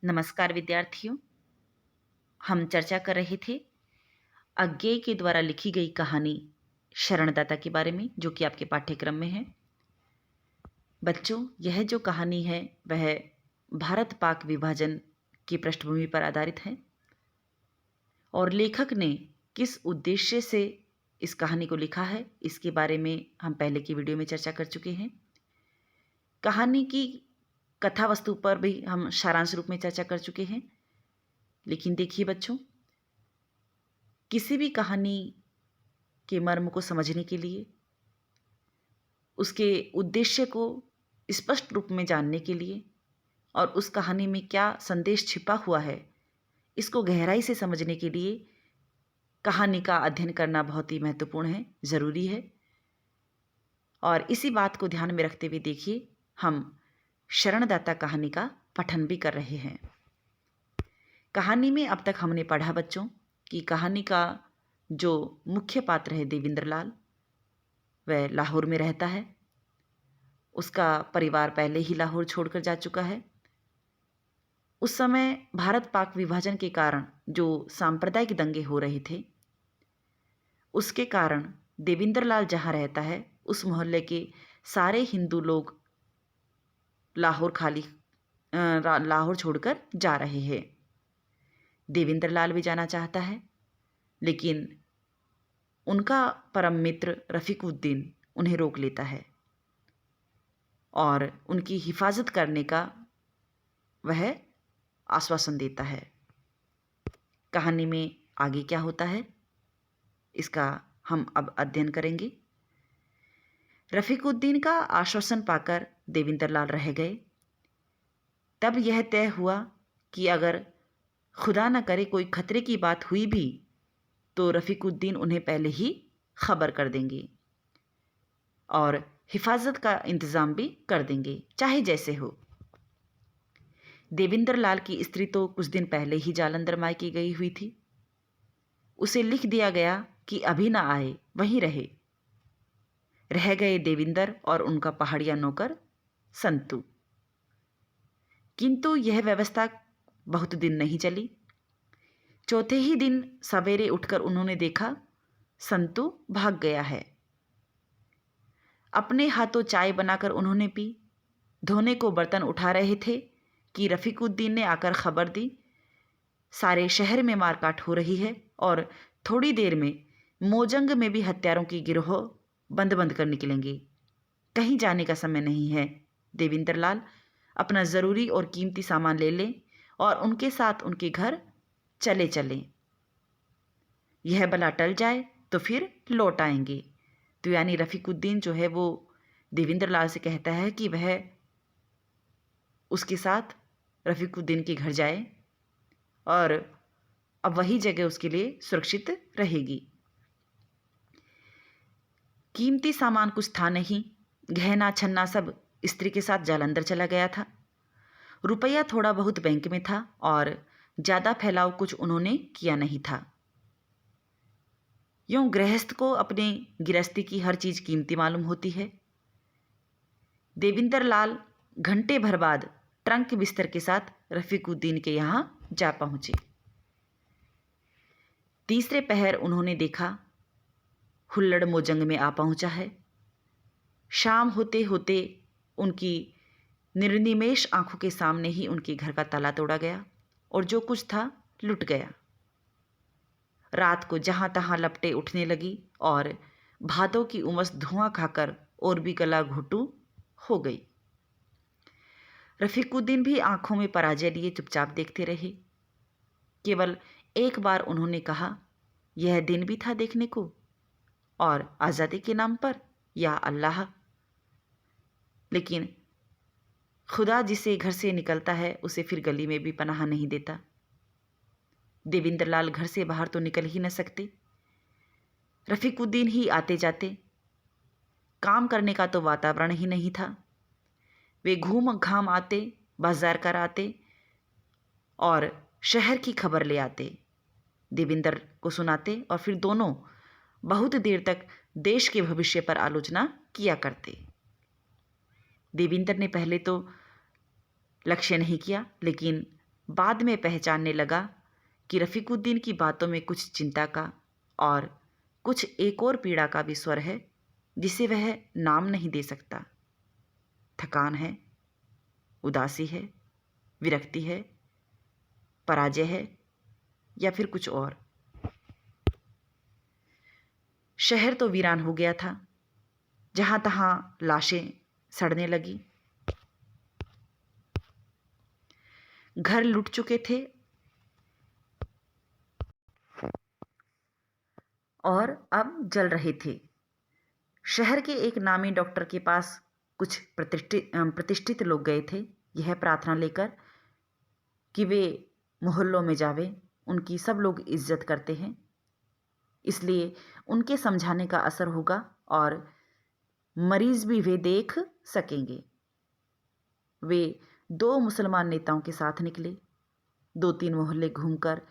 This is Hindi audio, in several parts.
नमस्कार विद्यार्थियों। हम चर्चा कर रहे थे अज्ञेय के द्वारा लिखी गई कहानी शरणदाता के बारे में, जो कि आपके पाठ्यक्रम में है। बच्चों, यह जो कहानी है वह भारत पाक विभाजन की पृष्ठभूमि पर आधारित है और लेखक ने किस उद्देश्य से इस कहानी को लिखा है, इसके बारे में हम पहले की वीडियो में चर्चा कर चुके हैं। कहानी की कथा वस्तु पर भी हम सारांश रूप में चर्चा कर चुके हैं। लेकिन देखिए बच्चों, किसी भी कहानी के मर्म को समझने के लिए, उसके उद्देश्य को स्पष्ट रूप में जानने के लिए और उस कहानी में क्या संदेश छिपा हुआ है, इसको गहराई से समझने के लिए कहानी का अध्ययन करना बहुत ही महत्वपूर्ण है, ज़रूरी है। और इसी बात को ध्यान में रखते हुए देखिए, हम शरणदाता कहानी का पठन भी कर रहे हैं। कहानी में अब तक हमने पढ़ा बच्चों कि कहानी का जो मुख्य पात्र है देवेंद्र लाल, वह लाहौर में रहता है। उसका परिवार पहले ही लाहौर छोड़कर जा चुका है। उस समय भारत पाक विभाजन के कारण जो सांप्रदायिक दंगे हो रहे थे, उसके कारण देवेंद्र लाल जहाँ रहता है उस मोहल्ले के सारे हिंदू लोग लाहौर छोड़कर जा रहे हैं। देवेंद्र लाल भी जाना चाहता है, लेकिन उनका परम मित्र रफ़ीकुद्दीन उन्हें रोक लेता है और उनकी हिफाजत करने का वह आश्वासन देता है। कहानी में आगे क्या होता है, इसका हम अब अध्ययन करेंगे। रफ़ीकुद्दीन का आश्वासन पाकर देवेंद्र लाल रह गए। तब यह तय हुआ कि अगर खुदा न करे कोई खतरे की बात हुई भी तो रफ़ीकुद्दीन उन्हें पहले ही खबर कर देंगे और हिफाजत का इंतज़ाम भी कर देंगे, चाहे जैसे हो। देवेंद्र लाल की स्त्री तो कुछ दिन पहले ही जालंधर मायके गई हुई थी। उसे लिख दिया गया कि अभी ना आए, वहीं रहे। रह गए देवेंद्र और उनका पहाड़िया नौकर संतू। किंतु यह व्यवस्था बहुत दिन नहीं चली। चौथे ही दिन सवेरे उठकर उन्होंने देखा संतू भाग गया है। अपने हाथों चाय बनाकर उन्होंने पी। धोने को बर्तन उठा रहे थे कि रफ़ीकुद्दीन ने आकर खबर दी, सारे शहर में मारकाट हो रही है और थोड़ी देर में मोजंग में भी हत्यारों की गिरोह बंद बंद कर निकलेंगे। कहीं जाने का समय नहीं है। देवेंद्र लाल अपना ज़रूरी और कीमती सामान ले लें और उनके साथ उनके घर चले चलें। यह भला टल जाए तो फिर लौट आएंगे। तो यानी रफ़ीकुद्दीन जो है वो देवेंद्र लाल से कहता है कि वह उसके साथ रफ़ीकुद्दीन के घर जाए और अब वही जगह उसके लिए सुरक्षित रहेगी। कीमती सामान कुछ था नहीं। गहना छन्ना सब स्त्री के साथ जालंधर चला गया था। रुपया थोड़ा बहुत बैंक में था और ज़्यादा फैलाव कुछ उन्होंने किया नहीं था। यूँ गृहस्थ को अपने गृहस्थी की हर चीज़ कीमती मालूम होती है। देवेंद्र लाल घंटे भर बाद ट्रंक बिस्तर के साथ रफ़ीकुद्दीन के यहाँ जा पहुँचे। तीसरे पहर उन्होंने देखा हुल्लड़ मोजंग में आ पहुँचा है। शाम होते होते उनकी निर्निमेष आंखों के सामने ही उनके घर का ताला तोड़ा गया और जो कुछ था लुट गया। रात को जहाँ तहाँ लपटें उठने लगी और भादों की उमस धुआं खाकर और भी गला घुटू हो गई। रफ़ीकुद्दीन भी आंखों में पराजय लिए चुपचाप देखते रहे। केवल एक बार उन्होंने कहा, यह दिन भी था देखने को, और आज़ादी के नाम पर, या अल्लाह। लेकिन खुदा जिसे घर से निकलता है उसे फिर गली में भी पनाह नहीं देता। देवेंद्र लाल घर से बाहर तो निकल ही न सकते। रफ़ीकुद्दीन ही आते जाते। काम करने का तो वातावरण ही नहीं था। वे घूम घाम आते, बाजार कर आते और शहर की खबर ले आते, देवेंद्र को सुनाते और फिर दोनों बहुत देर तक देश के भविष्य पर आलोचना किया करते। देवेंद्र ने पहले तो लक्ष्य नहीं किया, लेकिन बाद में पहचानने लगा कि रफ़ीकुद्दीन की बातों में कुछ चिंता का और कुछ एक और पीड़ा का भी स्वर है जिसे वह नाम नहीं दे सकता। थकान है, उदासी है, विरक्ति है, पराजय है या फिर कुछ और। शहर तो वीरान हो गया था, जहाँ तहाँ लाशें सड़ने लगी, घर लुट चुके थे और अब जल रहे थे। शहर के एक नामी डॉक्टर के पास कुछ प्रतिष्ठित लोग गए थे, यह प्रार्थना लेकर कि वे मोहल्लों में जावे, उनकी सब लोग इज्जत करते हैं, इसलिए उनके समझाने का असर होगा और मरीज भी वे देख सकेंगे। वे 2 मुसलमान नेताओं के साथ निकले। 2-3 मोहल्ले घूमकर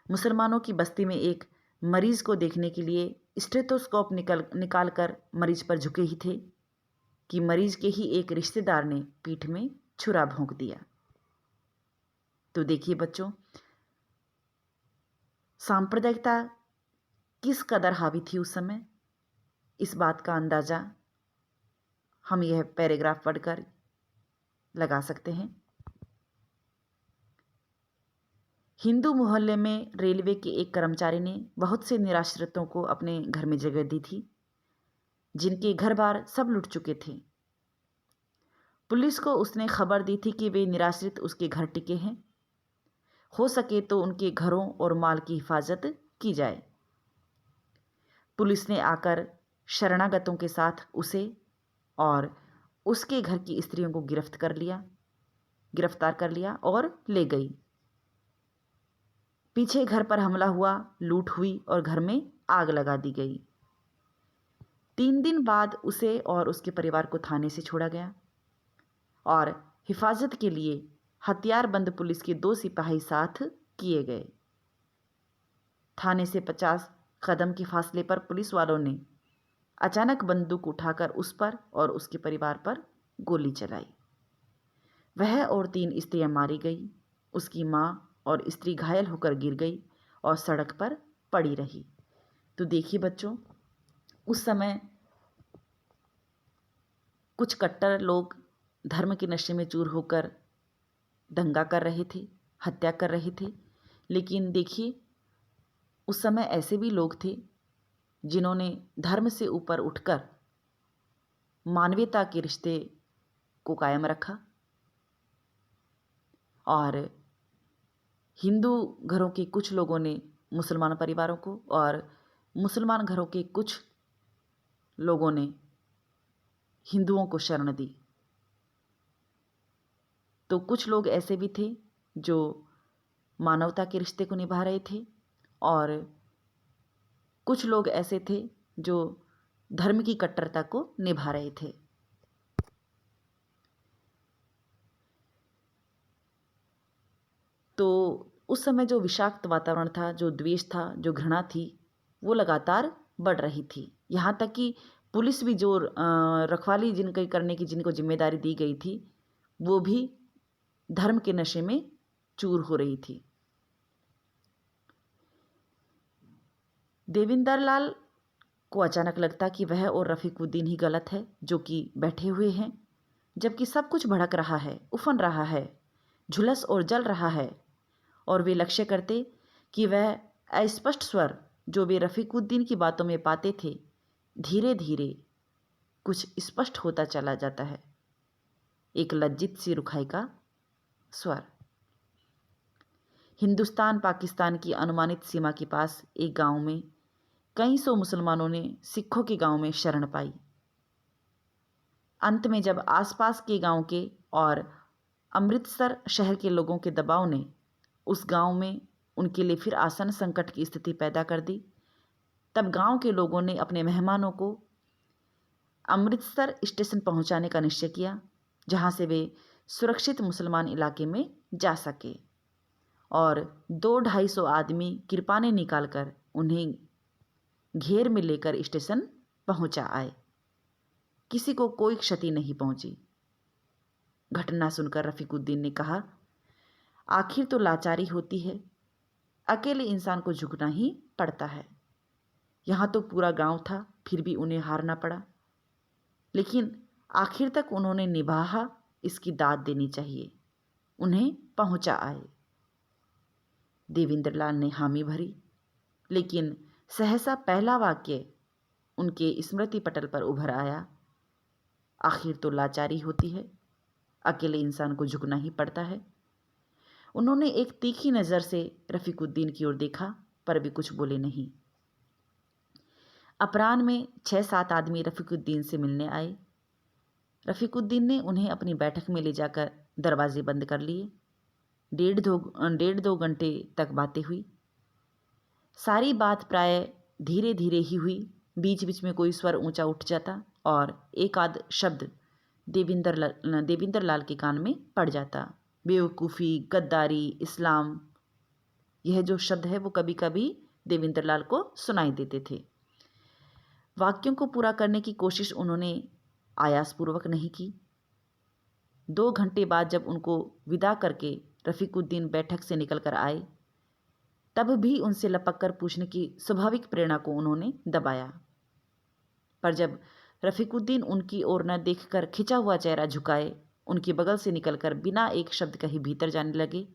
मुसलमानों की बस्ती में एक मरीज को देखने के लिए स्टेथोस्कोप निकाल कर मरीज पर झुके ही थे कि मरीज के ही एक रिश्तेदार ने पीठ में छुरा भोंक दिया। तो देखिए बच्चों, सांप्रदायिकता किस कदर हावी थी उस समय, इस बात का अंदाज़ा हम यह पैराग्राफ पढ़कर लगा सकते हैं। हिंदू मोहल्ले में रेलवे के एक कर्मचारी ने बहुत से निराश्रितों को अपने घर में जगह दी थी, जिनके घर बार सब लुट चुके थे। पुलिस को उसने खबर दी थी कि वे निराश्रित उसके घर टिके हैं, हो सके तो उनके घरों और माल की हिफाजत की जाए। पुलिस ने आकर शरणागतों के साथ उसे और उसके घर की स्त्रियों को गिरफ्तार कर लिया और ले गई। पीछे घर पर हमला हुआ, लूट हुई और घर में आग लगा दी गई। 3 दिन बाद उसे और उसके परिवार को थाने से छोड़ा गया और हिफाजत के लिए हथियारबंद पुलिस के 2 सिपाही साथ किए गए। थाने से 50 कदम के फासले पर पुलिस वालों ने अचानक बंदूक उठाकर उस पर और उसके परिवार पर गोली चलाई। वह और 3 स्त्रियां मारी गई। उसकी माँ और स्त्री घायल होकर गिर गई और सड़क पर पड़ी रही। तो देखिए बच्चों, उस समय कुछ कट्टर लोग धर्म के नशे में चूर होकर दंगा कर रहे थे, हत्या कर रहे थे, लेकिन देखिए उस समय ऐसे भी लोग थे जिन्होंने धर्म से ऊपर उठकर मानवीयता के रिश्ते को कायम रखा और हिंदू घरों के कुछ लोगों ने मुसलमान परिवारों को और मुसलमान घरों के कुछ लोगों ने हिंदुओं को शरण दी। तो कुछ लोग ऐसे भी थे जो मानवता के रिश्ते को निभा रहे थे और कुछ लोग ऐसे थे जो धर्म की कट्टरता को निभा रहे थे। तो उस समय जो विषाक्त वातावरण था, जो द्वेष था, जो घृणा थी, वो लगातार बढ़ रही थी। यहाँ तक कि पुलिस भी जो रखवाली जिनको करने की जिनको जिम्मेदारी दी गई थी, वो भी धर्म के नशे में चूर हो रही थी। देविंदर लाल को अचानक लगता कि वह और रफ़ीकुद्दीन ही गलत है, जो कि बैठे हुए हैं, जबकि सब कुछ भड़क रहा है, उफन रहा है, झुलस और जल रहा है। और वे लक्ष्य करते कि वह अस्पष्ट स्वर जो वे रफ़ीकुद्दीन की बातों में पाते थे, धीरे धीरे कुछ स्पष्ट होता चला जाता है, एक लज्जित सी रुखाई का स्वर। हिंदुस्तान पाकिस्तान की अनुमानित सीमा के पास एक गांव में कई सौ मुसलमानों ने सिखों के गांव में शरण पाई। अंत में जब आसपास के गांव के और अमृतसर शहर के लोगों के दबाव ने उस गांव में उनके लिए फिर आसन संकट की स्थिति पैदा कर दी, तब गांव के लोगों ने अपने मेहमानों को अमृतसर स्टेशन पहुंचाने का निश्चय किया, जहां से वे सुरक्षित मुसलमान इलाके में जा सके। और 200-250 आदमी कृपाने निकालकर उन्हें घेर में लेकर स्टेशन पहुंचा आए। किसी को कोई क्षति नहीं पहुंची। घटना सुनकर रफ़ीकुद्दीन ने कहा, आखिर तो लाचारी होती है, अकेले इंसान को झुकना ही पड़ता है। यहाँ तो पूरा गांव था, फिर भी उन्हें हारना पड़ा, लेकिन आखिर तक उन्होंने निभाया। इसकी दाद देनी चाहिए, उन्हें पहुंचा आए। देवेंद्रलाल ने हामी भरी, लेकिन सहसा पहला वाक्य उनके स्मृति पटल पर उभर आया, आखिर तो लाचारी होती है, अकेले इंसान को झुकना ही पड़ता है। उन्होंने एक तीखी नज़र से रफ़ीकुद्दीन की ओर देखा, पर भी कुछ बोले नहीं। अपराह्न में 6-7 आदमी रफ़ीकुद्दीन से मिलने आए। रफ़ीकुद्दीन ने उन्हें अपनी बैठक में ले जाकर दरवाजे बंद कर लिए। 1.5-2 घंटे तक बातें हुई। सारी बात प्राय धीरे धीरे ही हुई। बीच बीच में कोई स्वर ऊंचा उठ जाता और एक आध शब्द देवेंद्रलाल के कान में पड़ जाता। बेवकूफ़ी, गद्दारी, इस्लाम, यह जो शब्द है वो कभी कभी देवेंद्रलाल को सुनाई देते थे। वाक्यों को पूरा करने की कोशिश उन्होंने आयासपूर्वक नहीं की। 2 घंटे बाद जब उनको विदा करके रफ़ीकुद्दीन बैठक से निकल कर आए, तब भी उनसे लपक कर पूछने की स्वाभाविक प्रेरणा को उन्होंने दबाया। पर जब रफ़ीकुद्दीन उनकी ओर न देखकर खिंचा हुआ चेहरा झुकाए, उनके बगल से निकलकर बिना एक शब्द कहे भीतर जाने लगे,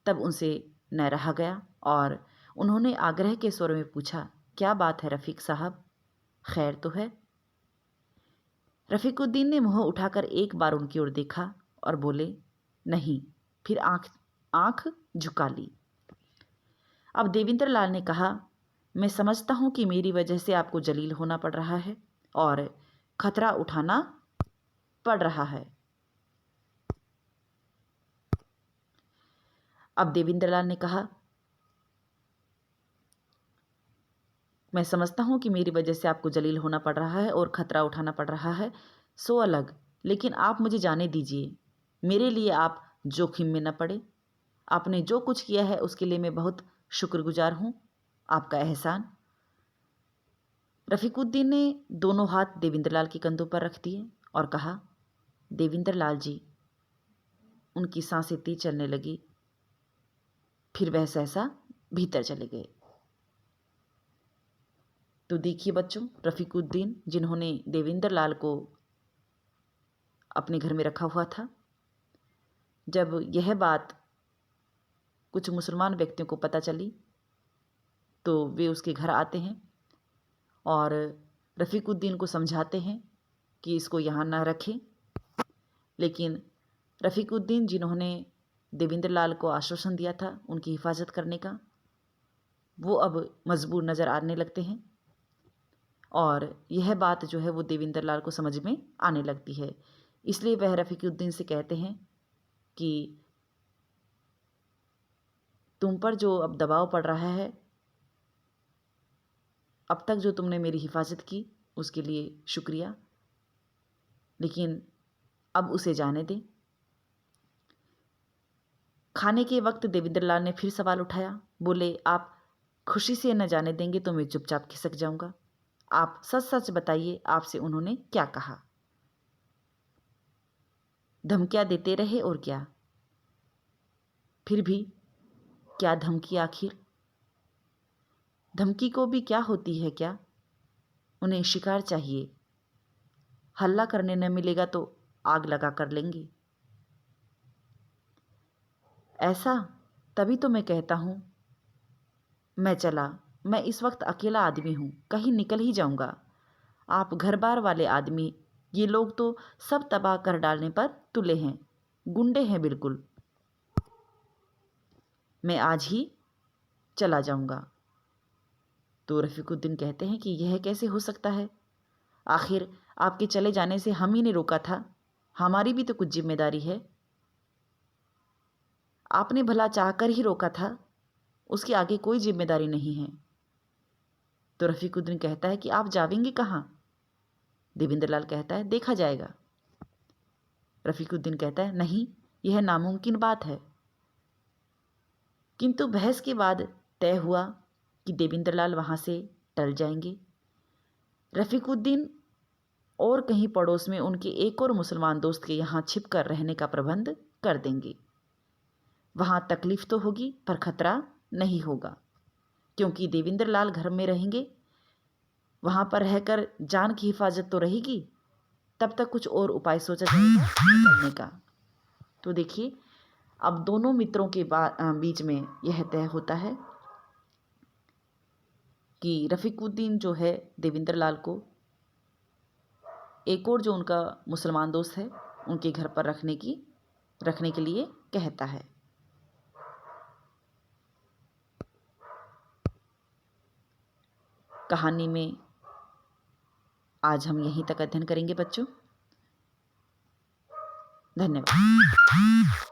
तब उनसे न रहा गया और उन्होंने आग्रह के स्वर में पूछा, क्या बात है रफ़ीक साहब, खैर तो है? रफ़ीकुद्दीन ने मुँह उठाकर एक बार उनकी ओर देखा और बोले, नहीं, फिर आँख झुका ली। अब देवेंद्रलाल ने कहा, मैं समझता हूँ कि मेरी वजह से आपको जलील होना पड़ रहा है और खतरा उठाना पड़ रहा है। अब देवेंद्रलाल ने कहा, मैं समझता हूँ कि मेरी वजह से आपको जलील होना पड़ रहा है और ख़तरा उठाना पड़ रहा है, सो अलग, लेकिन आप मुझे जाने दीजिए। मेरे लिए आप जोखिम में न पड़े। आपने जो कुछ किया है उसके लिए मैं बहुत शुक्रगुजार हूँ, आपका एहसान। रफ़ीकुद्दीन ने दोनों हाथ देवेंद्रलाल के कंधों पर रख दिए और कहा, देवेंद्रलाल जी। उनकी सांसें तेज चलने लगी। फिर वह सहसा भीतर चले गए। तो देखिए बच्चों, रफ़ीकुद्दीन जिन्होंने देवेंद्रलाल को अपने घर में रखा हुआ था, जब यह बात कुछ मुसलमान व्यक्तियों को पता चली तो वे उसके घर आते हैं और रफ़ीकुद्दीन को समझाते हैं कि इसको यहाँ ना रखें। लेकिन रफ़ीकुद्दीन जिन्होंने देवेंद्रलाल को आश्वासन दिया था उनकी हिफाजत करने का, वो अब मजबूर नज़र आने लगते हैं और यह बात जो है वो देवेंद्रलाल को समझ में आने लगती है। इसलिए वह रफ़ीकुद्दीन से कहते हैं कि तुम पर जो अब दबाव पड़ रहा है, अब तक जो तुमने मेरी हिफाजत की उसके लिए शुक्रिया, लेकिन अब उसे जाने दें। खाने के वक्त देवेंद्रलाल ने फिर सवाल उठाया। बोले, आप खुशी से न जाने देंगे तो मैं चुपचाप खिसक जाऊंगा। आप सच सच बताइए, आपसे उन्होंने क्या कहा? धमकियां देते रहे और क्या? फिर भी क्या धमकी आखिर? धमकी को भी क्या होती है क्या? उन्हें शिकार चाहिए। हल्ला करने न मिलेगा तो आग लगा कर लेंगे। ऐसा? तभी तो मैं कहता हूँ मैं चला। मैं इस वक्त अकेला आदमी हूँ, कहीं निकल ही जाऊंगा। आप घर बार वाले आदमी, ये लोग तो सब तबाह कर डालने पर तुले हैं, गुंडे हैं बिल्कुल। मैं आज ही चला जाऊंगा। तो रफ़ीकुद्दीन कहते हैं कि यह कैसे हो सकता है? आखिर आपके चले जाने से हम ही ने रोका था, हमारी भी तो कुछ जिम्मेदारी है। आपने भला चाहकर ही रोका था, उसके आगे कोई जिम्मेदारी नहीं है। तो रफ़ीकुद्दीन कहता है कि आप जावेंगे कहाँ? देवेंद्रलाल कहता है, देखा जाएगा। रफ़ीकुद्दीन कहता है, नहीं, यह नामुमकिन बात है। किंतु बहस के बाद तय हुआ कि देवेंद्रलाल वहाँ से टल जाएंगे। रफ़ीकुद्दीन और कहीं पड़ोस में उनके एक और मुसलमान दोस्त के यहाँ छिप कर रहने का प्रबंध कर देंगे। वहाँ तकलीफ़ तो होगी पर खतरा नहीं होगा, क्योंकि देवेंद्र लाल घर में रहेंगे। वहाँ पर रहकर जान की हिफाजत तो रहेगी। तब तक कुछ और उपाय सोचा जाएगा निकलने का। तो देखिए, अब दोनों मित्रों के बीच में यह तय होता है कि रफ़ीकुद्दीन जो है देवेंद्र लाल को एक और जो उनका मुसलमान दोस्त है उनके घर पर रखने के लिए कहता है। कहानी में आज हम यहीं तक अध्ययन करेंगे बच्चों। धन्यवाद।